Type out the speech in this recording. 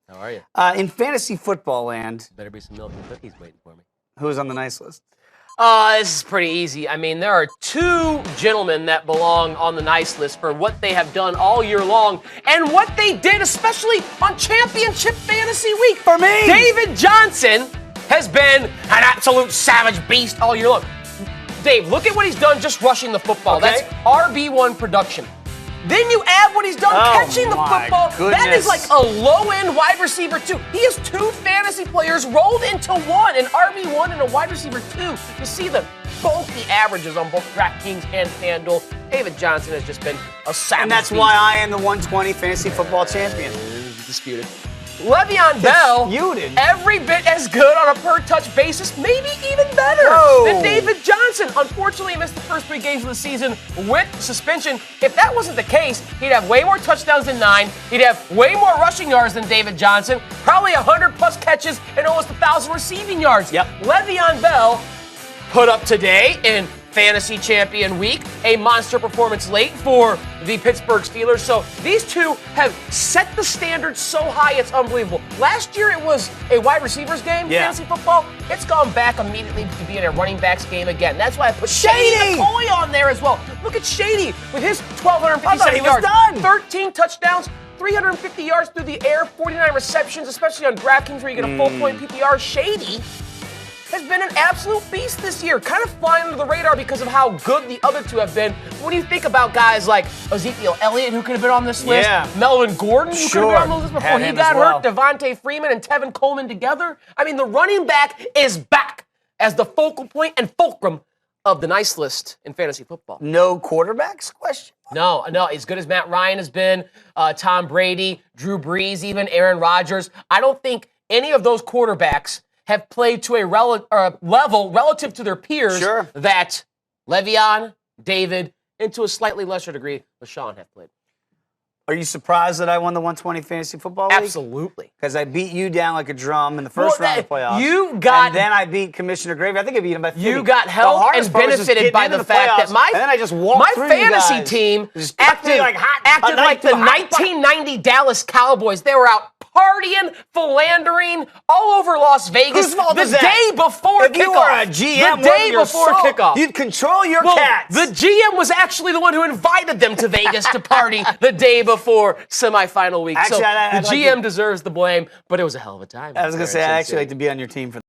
How are you? In fantasy football land, Better be some milk and cookies waiting for me. who's on the nice list? This is pretty easy. I mean, there are two gentlemen that belong on the nice list for what they have done all year long and what they did, especially on Championship Fantasy Week. For me! David Johnson has been an absolute savage beast all year long. Dave, look at what he's done just rushing the football. Okay. That's RB1 production. Then you add what he's done catching the football. Goodness. That is like a low-end wide receiver, too. He has two fantasy players rolled into one, an RB1 and a wide receiver, too. You see the bulky averages on both DraftKings and FanDuel. David Johnson has just been a savage And that's beast. why I am the 120 fantasy football champion. Disputed. Le'Veon Bell, Disputed? every bit as good on a per-touch basis, maybe even better than David Johnson. Unfortunately, he missed the first 3 games of the season with suspension. If that wasn't the case, he'd have way more touchdowns than 9. He'd have way more rushing yards than David Johnson, probably 100-plus catches and almost 1,000 receiving yards. Yep. Le'Veon Bell put up today in Fantasy Champion Week, a monster performance late for the Pittsburgh Steelers. So these two have set the standard so high, it's unbelievable. Last year it was a wide receivers game, fantasy football. It's gone back immediately to being a running backs game again. That's why I put Shady McCoy on there as well. Look at Shady with his 1,257 yards, done. 13 touchdowns, 350 yards through the air, 49 receptions, especially on DraftKings where you get a full-point PPR. Shady has been an absolute beast this year, kind of flying under the radar because of how good the other two have been. When you think about guys like Ezekiel Elliott, who could have been on this list, Melvin Gordon, who could have been on this list before he got hurt, Devontae Freeman and Tevin Coleman together. I mean, the running back is back as the focal point and fulcrum of the nice list in fantasy football. No quarterbacks? Question. No, as good as Matt Ryan has been, Tom Brady, Drew Brees, even Aaron Rodgers, I don't think any of those quarterbacks have played to a level relative to their peers that Le'Veon, David, and to a slightly lesser degree, LaShawn have played. Are you surprised that I won the 120 fantasy football league? Absolutely. Because I beat you down like a drum in the first round of the playoffs. And then I beat Commissioner Gravy. I think I beat him by 50. You got helped and benefited by the fact that my fantasy team acted like the 1990 Dallas Cowboys. They were out partying, philandering all over Las Vegas the day before kickoff. If you were a GM, the day before kickoff, you'd control your cats. The GM was actually the one who invited them to Vegas to party the day before semifinal week. Actually, so the GM deserves the blame, but it was a hell of a time. I was going to say, I'd actually like to be on your team for